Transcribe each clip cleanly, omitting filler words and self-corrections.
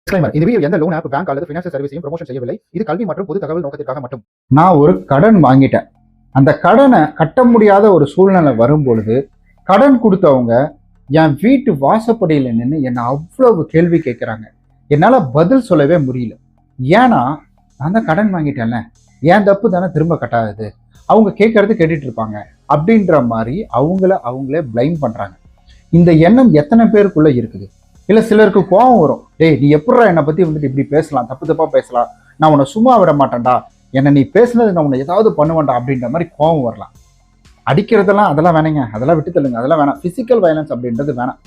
Disclaimer. இந்த video எந்த loan app, bank அல்லது ஃபினான்ஷியல் சர்வீஸையும் ப்ரமோஷன் செய்யவில்லை. இது கல்வி மற்றும் பொது தகவல் நோக்கத்திற்காக மட்டும். நான் ஒரு கடன் வாங்கிட்டேன். அந்த கடனை கட்ட முடியாத ஒரு சூழ்நிலை வரும்பொழுது கடன் கொடுத்தவங்க என் வீட்டு வாசப்படியில் நின்று என்னை அவ்வளவு கேள்வி கேட்குறாங்க. என்னால் பதில் சொல்லவே முடியல. ஏன்னா நான் தான் கடன் வாங்கிட்டேன்ல, ஏன் தப்பு தானே திரும்ப கட்டாதது, அவங்க கேட்கறது கேட்டுட்டு இருப்பாங்க அப்படின்ற மாதிரி அவங்களே பிளைம் பண்ணுறாங்க. இந்த எண்ணம் எத்தனை பேருக்குள்ள இருக்குது? இல்லை சிலருக்கு கோபம் வரும், டேய் நீ எப்படா என்னை பற்றி வந்துட்டு இப்படி பேசலாம், தப்பு தப்பாக பேசலாம், நான் உன்னை சும்மா விட மாட்டேன்டா, என்னை நீ பேசுனது நான் உன்னை ஏதாவது பண்ணுவேன்டா அப்படின்ற மாதிரி கோபம் வரலாம். அடிக்கிறதெல்லாம் அதெல்லாம் வேணாங்க, அதெல்லாம் விட்டு தள்ளுங்க, அதெல்லாம் வேணாம். ஃபிசிக்கல் வயலன்ஸ் அப்படின்றது வேணாம்.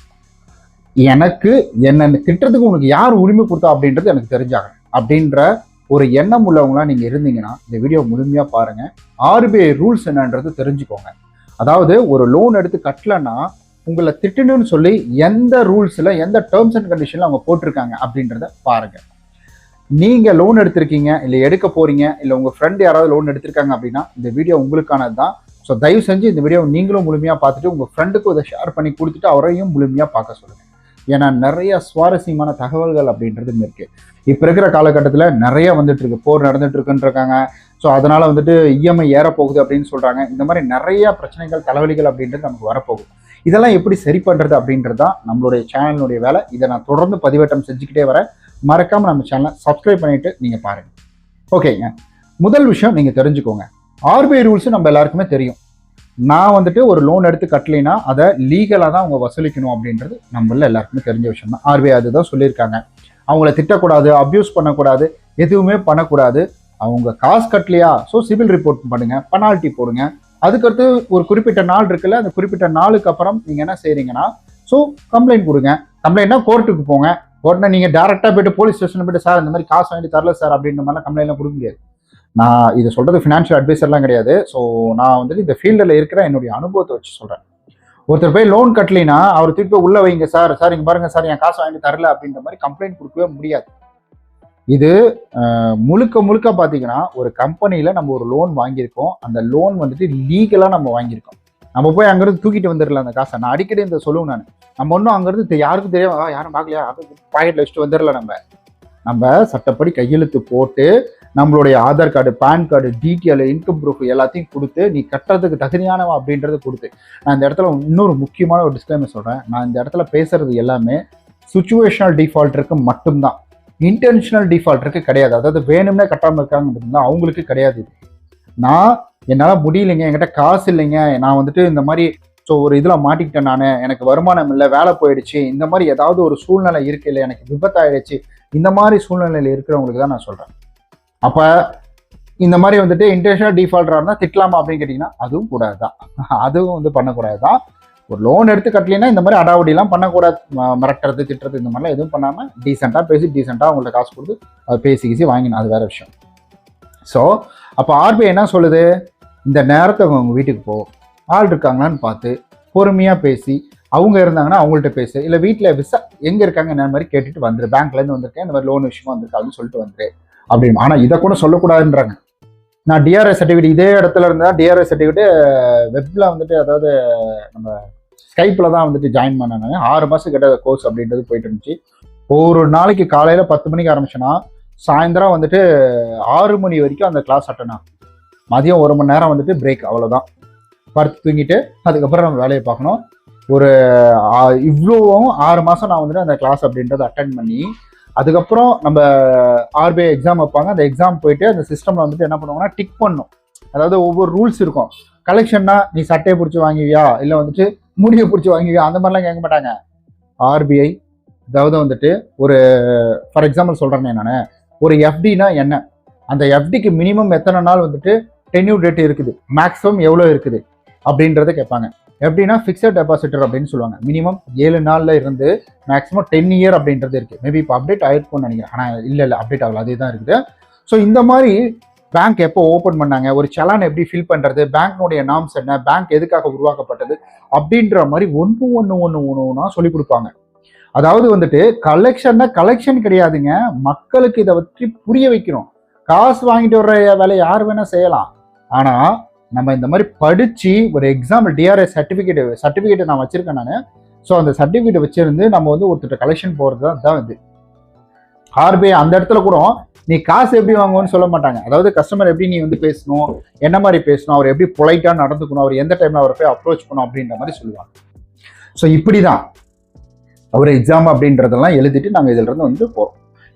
எனக்கு என்ன திட்டத்துக்கு உனக்கு யார் உரிமை கொடுத்தா அப்படின்றது எனக்கு தெரிஞ்சாகணும் அப்படின்ற ஒரு எண்ணம் உள்ளவங்களா நீங்கள் இருந்தீங்கன்னா இந்த வீடியோ முழுமையாக பாருங்கள். RBI ரூல்ஸ் என்னன்றது தெரிஞ்சுக்கோங்க. அதாவது ஒரு லோன் எடுத்து கட்டலைன்னா உங்களை திட்டணும்னு சொல்லி எந்த ரூல்ஸில் எந்த டேர்ம்ஸ் அண்ட் கண்டிஷனில் அவங்க போட்டிருக்காங்க அப்படின்றத பாருங்கள். நீங்கள் லோன் எடுத்திருக்கீங்க, இல்லை எடுக்க போகிறீங்க, இல்லை உங்கள் ஃப்ரெண்ட் யாராவது லோன் எடுத்திருக்காங்க அப்படின்னா இந்த வீடியோ உங்களுக்கானது தான். ஸோ தயவு செஞ்சு இந்த வீடியோ நீங்களும் முழுமையாக பார்த்துட்டு உங்கள் ஃப்ரெண்டுக்கும் இதை ஷேர் பண்ணி கொடுத்துட்டு அவரையும் முழுமையாக பார்க்க சொல்லுங்கள். ஏன்னா நிறைய சுவாரஸ்யமான தகவல்கள் அப்படின்றது இருக்குது. இப்போ இருக்கிற காலகட்டத்தில் நிறைய வந்துட்டு இருக்கு, போர் நடந்துட்டு இருக்குன்றிருக்காங்க. ஸோ அதனால் வந்துட்டு EMI ஏறப்போகுது அப்படின்னு சொல்கிறாங்க. இந்த மாதிரி நிறைய பிரச்சனைகள், தலைவலிகள் அப்படின்றது நமக்கு வரப்போகுது. இதெல்லாம் எப்படி சரி பண்ணுறது அப்படின்றது தான் நம்மளுடைய சேனலினுடைய வேலை. இதை நான் தொடர்ந்து பதிவேற்றம் செஞ்சுக்கிட்டே வரேன். மறக்காமல் நம்ம சேனலை சப்ஸ்கிரைப் பண்ணிவிட்டு நீங்கள் பாருங்கள். ஓகேங்க, முதல் விஷயம் நீங்கள் தெரிஞ்சுக்கோங்க. RBI ரூல்ஸ் நம்ம எல்லாருக்குமே தெரியும். நான் வந்துட்டு ஒரு லோன் எடுத்து கட்டலைன்னா அதை லீகலாக தான் அவங்க வசூலிக்கணும் அப்படின்றது நம்மள எல்லாருக்குமே தெரிஞ்ச விஷயம் தான். RBI அதுதான் சொல்லியிருக்காங்க. அவங்கள திட்டக்கூடாது, அப்யூஸ் பண்ணக்கூடாது, எதுவுமே பண்ணக்கூடாது. அவங்க காசு கட்டலையா, ஸோ சிவில் ரிப்போர்ட் பண்ணுங்க, பெனால்ட்டி போடுங்க. அதுக்கடுத்து ஒரு குறிப்பிட்ட நாள் இருக்குல்ல, அந்த குறிப்பிட்ட நாளுக்கு அப்புறம் நீங்கள் என்ன செய்றீங்கன்னா, ஸோ கம்ப்ளைண்ட் கொடுங்க. கம்ப்ளைண்ட்னா கோர்ட்டுக்கு போங்க. கோர்ட்னா நீங்கள் டேரெக்டாக போய்ட்டு போலீஸ் ஸ்டேஷன் போய்ட்டு, சார் இந்த மாதிரி காசு வாங்கி தரல சார் அப்படின்ற மாதிரிலாம் கம்ப்ளைண்ட்லாம் கொடுக்க முடியாது. நான் இதை சொல்கிறது ஃபினான்ஷியல் அட்வைசர்லாம் கிடையாது. ஸோ நான் வந்துட்டு இந்த ஃபீல்டில் இருக்கிற என்னுடைய அனுபவத்தை வச்சு சொல்கிறேன். ஒருத்தர் போய் லோன் கட்டலைன்னா அவர் திருப்பி உள்ள வைங்க, சார் இங்கே பாருங்க சார் என் காசு வாங்கி தரல அப்படின்ற மாதிரி கம்ப்ளைண்ட் கொடுக்கவே முடியாது. இது முழுக்க பார்த்தீங்கன்னா ஒரு கம்பெனியில் நம்ம ஒரு லோன் வாங்கியிருக்கோம். அந்த லோன் வந்துட்டு லீகலாக நம்ம வாங்கியிருக்கோம். நம்ம போய் அங்கேருந்து தூக்கிட்டு வந்துடல அந்த காசை. நான் அடிக்கடி இந்த சொல்லுவேன், நம்ம ஒன்றும் அங்கேருந்து யாருக்கும் தெரியாம யாரும் பார்க்கலையா பாக்கெட்டில் வச்சுட்டு வந்துடல. நம்ம சட்டப்படி கையெழுத்து போட்டு நம்மளுடைய Aadhaar card, PAN card, detail, income proof எல்லாத்தையும் கொடுத்து நீ கட்டுறதுக்கு தகுதியானவா அப்படின்றத கொடுத்து. நான் இந்த இடத்துல இன்னொரு முக்கியமான ஒரு டிஸ்க்ளைமர் சொல்கிறேன். நான் இந்த இடத்துல பேசுறது எல்லாமே சிச்சுவேஷனல் டிஃபால்ட்டருக்கு மட்டும்தான். இன்டென்ஷனல் டிஃபால்ட்டருக்கு கிடையாது. அதாவது வேணும்னே கட்டாமல் இருக்காங்க அப்படின்னா அவங்களுக்கு கிடையாது. நான் என்னால் முடியலைங்க, என்கிட்ட காசு இல்லைங்க, நான் வந்துட்டு இந்த மாதிரி ஸோ ஒரு இதில் மாட்டிக்கிட்டேன், நான் எனக்கு வருமானம் இல்லை, வேலை போயிடுச்சு, இந்த மாதிரி ஏதாவது ஒரு சூழ்நிலை இருக்கு, இல்லை எனக்கு விபத்தாயிடுச்சு, இந்த மாதிரி சூழ்நிலையில் இருக்கிறவங்களுக்கு தான் நான் சொல்கிறேன். அப்போ இந்த மாதிரி வந்துட்டு இன்டென்ஷனல் டிஃபால்ட்டராக இருந்தால் திட்டலாமா அப்படின்னு கேட்டிங்கன்னா அதுவும் கூடாது தான். அதுவும் வந்து பண்ணக்கூடாது தான். ஒரு லோன் எடுத்து கட்டலைன்னா இந்த மாதிரி அடாவடிலாம் பண்ணக்கூடாது. மிரட்டுறது, திட்டுறது இந்த மாதிரிலாம் எதுவும் பண்ணாமல் டீசெண்டாக பேசி டீசெண்டாக அவங்கள்ட்ட காசு கொடுத்து அதை பேசி வாங்கினோம், அது வேறு விஷயம். ஸோ அப்போ RBI என்ன சொல்லுது, இந்த நேரத்தை அவங்க வீட்டுக்கு போ, ஆள் இருக்காங்களான்னு பார்த்து பொறுமையாக பேசி, அவங்க இருந்தாங்கன்னா அவங்கள்ட்ட பேசு, இல்லை வீட்டில் எங்கே இருக்காங்க என்ன மாதிரி கேட்டுட்டு வந்துரு, பேங்க்லேருந்து வந்திருக்கேன், இந்த மாதிரி லோன் விஷயமா வந்திருக்கு அப்படின்னு சொல்லிட்டு வந்துரு அப்படின்னு. ஆனால் இதை கூட சொல்லக்கூடாதுன்றாங்க. நான் DRI சர்டிஃபிகேட் இதே இடத்துல இருந்தால் DRI சர்டிஃபிகேட்டு வெப்பில் வந்துட்டு, அதாவது நம்ம ஸ்கைப்பில் தான் வந்துட்டு ஜாயின் பண்ணாங்க. 6 மாதம் கிட்ட கோர்ஸ் அப்படின்றது போயிட்டு இருந்துச்சு. ஒரு நாளைக்கு காலையில் 10 மணிக்கு ஆரம்பிச்சோன்னா சாயந்தரம் வந்துட்டு 6 மணி வரைக்கும் அந்த கிளாஸ் அட்டன் ஆகும். மதியம் 1 மணி நேரம் வந்துட்டு பிரேக், அவ்வளோதான். படுத்து தூங்கிட்டு அதுக்கப்புறம் நம்ம வேலையை பார்க்கணும். ஒரு இவ்வளோவும் 6 மாதம் நான் வந்துட்டு அந்த கிளாஸ் அப்படின்றத அட்டன் பண்ணி அதுக்கப்புறம் நம்ம RBI எக்ஸாம் வைப்பாங்க. அந்த எக்ஸாம் போயிட்டு அந்த சிஸ்டமில் வந்துட்டு என்ன பண்ணுவாங்கன்னா டிக் பண்ணும். அதாவது ஒவ்வொரு ரூல்ஸ் இருக்கும். கலெக்ஷன்னா நீ சட்டையை பிடிச்சி வாங்குவியா, இல்லை வந்துட்டு முடியை பிடிச்சி வாங்குவியா, அந்த மாதிரிலாம் கேட்க மாட்டாங்க. RBI அதாவது வந்துட்டு ஒரு ஃபார் எக்ஸாம்பிள் சொல்கிறேன்னே, நான் ஒரு FDனா என்ன, அந்த FDக்கு மினிமம் எத்தனை நாள் வந்துட்டு டென்யூர் டேட் இருக்குது, மேக்ஸிமம் எவ்வளோ இருக்குது அப்படின்றத கேட்பாங்க. எப்படின்னா ஃபிக்ஸட் டெபாசிட்டர் அப்படின்னு சொல்லுவாங்க. மினிமம் 7 நாளில் இருந்து மேக்ஸிமம் 10 இயர் அப்படின்றது இருக்குது. மேபி இப்போ அப்டேட் ஆகிருக்கும்னு நினைக்கிறேன். ஆனால் இல்லை அப்டேட் ஆகல, அதே தான் இருக்குது. ஸோ இந்த மாதிரி பேங்க் எப்போ ஓப்பன் பண்ணாங்க, ஒரு சலான் எப்படி ஃபில் பண்ணுறது, பேங்க்னுடைய நாம்ஸ் என்ன, பேங்க் எதுக்காக உருவாக்கப்பட்டது அப்படின்ற மாதிரி ஒன்று சொல்லி கொடுப்பாங்க. அதாவது வந்துட்டு கலெக்ஷன் கிடையாதுங்க, மக்களுக்கு இதை பற்றி புரிய வைக்கணும். காசு வாங்கிட்டு வர்ற வேலை யார் வேணால் செய்யலாம். ஆனால் நம்ம இந்த மாதிரி படித்து ஒரு எக்ஸாம்பிள் DRI சர்டிஃபிகேட்டை நான் வச்சுருக்கேன் நான். ஸோ அந்த சர்டிஃபிகேட் வச்சுருந்து நம்ம வந்து ஒருத்தர் கலெக்ஷன் போகிறது தான் இது. ஆர்பிஐ அந்த இடத்துல கூட நீ காசு எப்படி வாங்குவோன்னு சொல்ல மாட்டாங்க. அதாவது கஸ்டமர் எப்படி நீ வந்து பேசணும், என்ன மாதிரி பேசணும், அவர் எப்படி பொலைட்டா நடந்துக்கணும், அவர் எந்த டைம்ல அவரை போய் அப்ரோச் பண்ணணும் அப்படின்ற மாதிரி சொல்லுவாங்க. ஸோ இப்படிதான் அவர் எக்ஸாம் அப்படின்றதெல்லாம் எழுதிட்டு நாங்கள் இதுல இருந்து வந்து போறோம்.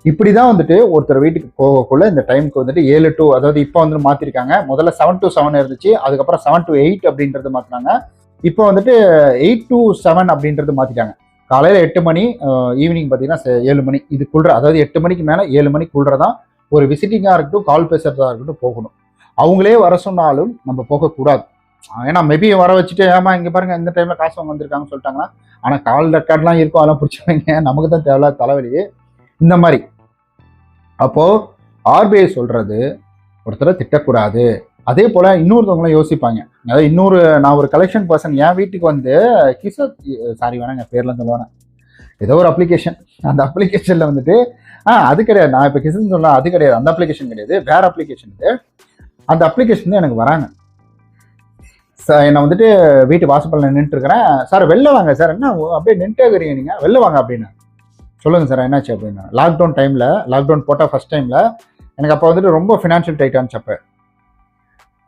இப்படிதான் வந்துட்டு ஒருத்தர் வீட்டுக்கு போகக்குள்ள இந்த டைமுக்கு வந்துட்டு 7 to, அதாவது இப்போ வந்து மாத்திருக்காங்க. முதல்ல 7 to 7 இருந்துச்சு, அதுக்கப்புறம் 7 to 8 அப்படின்றது மாத்தினாங்க. இப்போ வந்துட்டு 8 to 7 அப்படின்றது மாத்திட்டாங்க. காலையில 8 மணி, ஈவினிங் பார்த்தீங்கன்னா 7 மணி, இதுக்குள்ள, அதாவது 8 மணிக்கு மேல 7 மணிக்குள்ளதான் ஒரு விசிட்டிங்கா இருக்கட்டும், கால் பேசுறதா இருக்கட்டும் போகணும். அவங்களே வர சொன்னாலும் நம்ம போகக்கூடாது. ஏன்னா மேபி வர வச்சுட்டு ஏமா இங்க பாருங்க இந்த டைம்ல காசு வாங்க வந்திருக்காங்கன்னு சொல்லிட்டாங்கன்னா, ஆனா கால் ரெக்கார்ட்லாம் இருக்கும், அதெல்லாம் பிடிச்சவங்க, நமக்கு தான் தேவையில்லாத தலைவலி இந்த மாதிரி. அப்போ ஆர்பிஐ சொல்றது ஒருத்தரை திட்டக்கூடாது. அதே போல இன்னொருத்தவங்களும் யோசிப்பாங்க. அதாவது நான் ஒரு கலெக்ஷன் பர்சன் என் வீட்டுக்கு வந்து சாரி வேணாங்க பேர்லாம் சொல்லுவாங்க, ஏதோ ஒரு அப்ளிகேஷன், அந்த அப்ளிகேஷன்ல வந்துட்டு அது கிடையாது, நான் இப்போ கிசன் சொல்லலாம், அது கிடையாது, அந்த அப்ளிகேஷன் கிடையாது, வேற அப்ளிகேஷன் இது. அந்த அப்ளிகேஷன் எனக்கு வராங்க. என்னை வந்துட்டு வீட்டு வாசப்பல்ல நின்றுட்டு இருக்கிறேன். சார் வெளில வாங்க சார், என்ன அப்படியே நின்றுட்டே இருக்கிறீங்க நீங்க, வெளில வாங்க அப்படின்னு. சொல்லுங்க சார் என்னாச்சு அப்படின்னா, லாக்டவுன் போட்டால் ஃபர்ஸ்ட் டைம்ல எனக்கு அப்போ வந்துட்டு ரொம்ப ஃபினான்ஷியல் டைட் ஆனிச்சு. அப்போ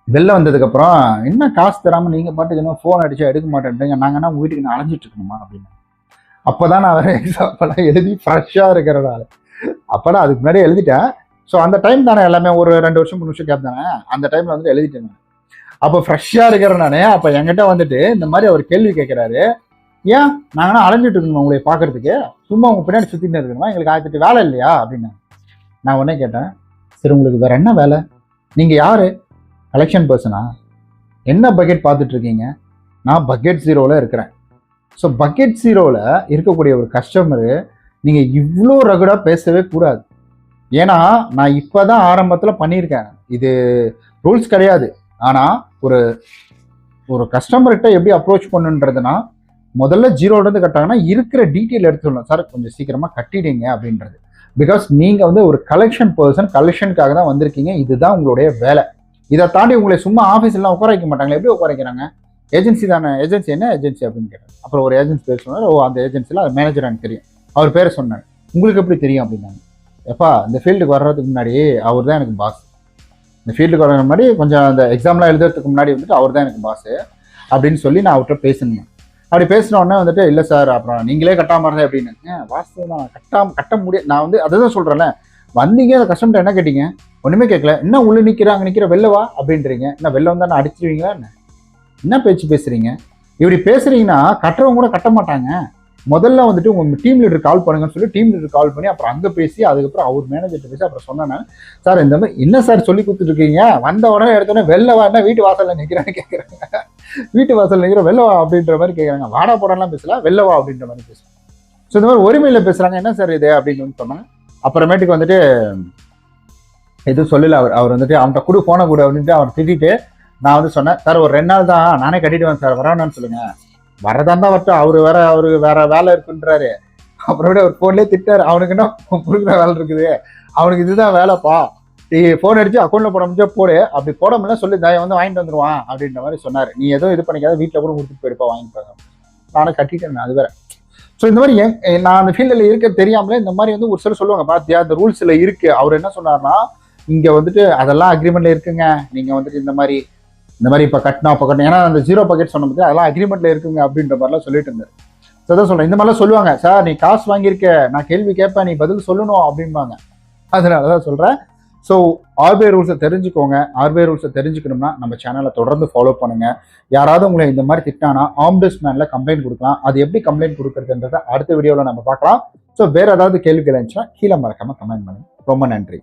வெளில வந்ததுக்கப்புறம் என்ன காசு தராமல் நீங்கள் பாட்டுக்கு என்ன ஃபோன் அடிச்சா எடுக்க மாட்டேன்றீங்க, நாங்கள் என்ன உங்கள் வீட்டுக்கு நான் அலைஞ்சிட்டு இருக்கணுமா அப்படின்னு. அப்போ தான் நான் வேறு எக்ஸாம்பிளாக எழுதி ஃப்ரெஷ்ஷாக இருக்கிறதால, அப்போ நான் அதுக்கு முன்னாடியே எழுதிட்டேன். ஸோ அந்த டைம் தானே எல்லாமே ஒரு 2 வருஷம் 3 வருஷம் கேப் தானே, அந்த டைமில் வந்துட்டு எழுதிட்டேன் நான். அப்போ ஃப்ரெஷ்ஷாக இருக்கிறேன் நான். அப்போ என்கிட்ட வந்துட்டு இந்த மாதிரி அவர் கேள்வி கேட்குறாரு, ஏன் நாங்கன்னா அலைஞ்சிட்டு இருக்கணும் உங்களை பார்க்கறதுக்கு, சும்மா உங்க பின்னாடி சுற்றிட்டு இருக்கணுமா, எங்களுக்கு 1008 வேலை இல்லையா அப்படின்னு. நான் உடனே கேட்டேன், சரி உங்களுக்கு வேற என்ன வேலை, நீங்கள் யாரு, கலெக்ஷன் பர்சனா, என்ன பக்கெட் பார்த்துட்டு இருக்கீங்க, நான் பக்கெட் 0ல இருக்கிறேன். ஸோ பக்கெட் 0ல இருக்கக்கூடிய ஒரு கஸ்டமரு நீங்கள் இவ்வளோ ரகுடாக பேசவே கூடாது. ஏன்னா நான் இப்போ தான் ஆரம்பத்தில் பண்ணியிருக்கேன், இது ரூல்ஸ் கிடையாது. ஆனால் ஒரு கஸ்டமர்கிட்ட எப்படி அப்ரோச் பண்ணுன்றதுனா, முதல்ல 0லேருந்து கட்டாங்கன்னா இருக்கிற டீட்டெயில் எடுத்து சொல்லணும், சார் கொஞ்சம் சீக்கிரமாக கட்டிடுங்க அப்படின்றது. பிகாஸ் நீங்கள் வந்து ஒரு கலெக்ஷன் பர்சன், கலெக்ஷனுக்காக தான் வந்திருக்கீங்க, இதுதான் உங்களுடைய வேலை. இதை தாண்டி உங்களை சும்மா ஆஃபீஸ்லாம் உட்கார வைக்க மாட்டாங்களே, எப்படி உட்கார வைக்கிறாங்க, ஏஜென்சி தானே, ஏஜென்சி என்ன ஏஜென்சி அப்படின்னு கேட்டார். அப்புறம் ஒரு ஏஜென்சி பேர் சொன்னார், அந்த ஏஜென்சியில் அது மேனேஜர் எனக்கு தெரியும், அவர் பேரை சொன்னார். உங்களுக்கு எப்படி தெரியும் அப்படின்னாங்க. எப்பா இந்த ஃபீல்டுக்கு வர்றதுக்கு முன்னாடி அவர் தான் எனக்கு பாஸ், இந்த ஃபீல்டுக்கு வர்றதுக்கு முன்னாடி கொஞ்சம் அந்த எக்ஸாம்லாம் எழுதுறதுக்கு முன்னாடி வந்துட்டு அவர் தான் எனக்கு பாஸ் அப்படின்னு சொல்லி நான் அவர்கிட்ட பேசணுங்க. அப்படி பேசினோடனே வந்துட்டு இல்லை சார் அப்புறம் நீங்களே கட்டாமல் இருந்தேன் அப்படின்னு. வாஸ்தவம் தான், கட்ட முடியாது. நான் வந்து அதை தான் சொல்கிறேன்ல, வந்தீங்க அந்த கஸ்டமர்கிட்ட என்ன கேட்டீங்க, ஒன்றுமே கேட்கல, என்ன உள்ளே நிற்கிற வெளிலவா அப்படின்றீங்க, என்ன வெளில வந்தால் நான் அடிச்சிருவீங்களா, என்ன பேச்சு பேசுறீங்க, இப்படி பேசுறீங்கன்னா கட்டுறவங்க கூட கட்ட மாட்டாங்க. முதல்ல வந்துட்டு உங்க டீம் லீடர் கால் பண்ணுங்கன்னு சொல்லி டீம் லீடர் கால் பண்ணி அப்புறம் அங்கே பேசி அதுக்கப்புறம் அவர் மேனேஜர்கிட்ட பேசி அப்புறம் சொன்னேன், சார் இந்த மாதிரி என்ன சார் சொல்லி கொடுத்துட்டு இருக்கீங்க, வந்த உடனே எடுத்தோடனே வெளிலவா, என்ன வீட்டு வாசலில் நிற்கிறான்னு கேட்குறாங்க, வீட்டு வாசல் நிற்கிற வெள்ளவா அப்படின்ற மாதிரி கேட்குறாங்க. வாடா போடாலாம் பேசலாம், வெள்ளவா அப்படின்ற மாதிரி பேசுறாங்க. ஸோ இந்த மாதிரி ஒருமையில் பேசுறாங்க, என்ன சார் இது அப்படின்னு சொன்னாங்க. அப்புறமேட்டுக்கு வந்துட்டு எதுவும் சொல்லல அவர் வந்துட்டு அவன்கிட்ட போன கூட அப்படின்ட்டு அவர் திட்டிட்டு நான் வந்து சொன்னேன், சார் ஒரு 2 நாள் தான் நானே கட்டிடுவேன் சார், வரவேணான்னு சொல்லுங்க, வரதான் தான் வரட்டும், அவருக்கு வேற வேலை இருக்குன்றாரு. அப்புறம் அவர் ஃபோன்லேயே திட்டாரு, அவனுக்கு என்ன கொடுக்குற வேலை இருக்குது, அவனுக்கு இதுதான் வேலைப்பா, ஃபோன் அடிச்சு அக்கௌண்ட்ல போட முடிஞ்சா போடு, அப்படி போட முடியல சொல்லி தயவு வந்து வாங்கிட்டு வந்துருவான் அப்படின்ற மாதிரி சொன்னார். நீ எதுவும் இது பண்ணிக்காத, வீட்டில் கூட கொடுத்துட்டு போயிருப்பா, வாங்கிப்பாங்க. நானும் கட்டிட்டேன், அது வேற. ஸோ இந்த மாதிரி நான் அந்த ஃபீல்டில் இருக்க தெரியாமலே இந்த மாதிரி வந்து ஒரு சிலர் சொல்லுவாங்க, பார்த்தியா அந்த ரூல்ஸில் இருக்கு. அவர் என்ன சொன்னார்னா, இங்கே வந்துட்டு அதெல்லாம் அக்ரிமெண்ட்ல இருக்குங்க, நீங்கள் வந்துட்டு இந்த மாதிரி இப்போ கட்டணும் அப்போ கட்டணும், ஏன்னா அந்த 0 பக்கெட் சொன்ன பற்றி அதெல்லாம் அக்ரிமெண்ட்ல இருக்குங்க அப்படின்ற மாதிரிலாம் சொல்லிட்டு இருந்தார். ஸோ அதான் சொல்கிறேன், இந்த மாதிரிலாம் சொல்லுவாங்க, சார் நீ காசு வாங்கியிருக்க, நான் கேள்வி கேட்பேன், நீ பதில் சொல்லணும் அப்படின்பாங்க. அதனால தான் சொல்கிறேன். ஸோ ஆர்பிஐ ரூல்ஸை தெரிஞ்சுக்கோங்க. ஆர்பிஐ ரூல்ஸை தெரிஞ்சுக்கணும்னா நம்ம சேனலை தொடர்ந்து ஃபாலோ பண்ணுங்க. யாராவது உங்களை இந்த மாதிரி திட்டானா ஆம்புட்ஸ்மேன்ல கம்ப்ளைண்ட் கொடுக்கலாம். அது எப்படி கம்ப்ளைண்ட் கொடுக்குறதுன்றதை அடுத்த வீடியோவில் நம்ம பார்க்கலாம். ஸோ வேற ஏதாவது கேள்விகள் இருந்துச்சுன்னா கீழே மறக்காம கமெண்ட் பண்ணுங்க. ரொம்ப நன்றி.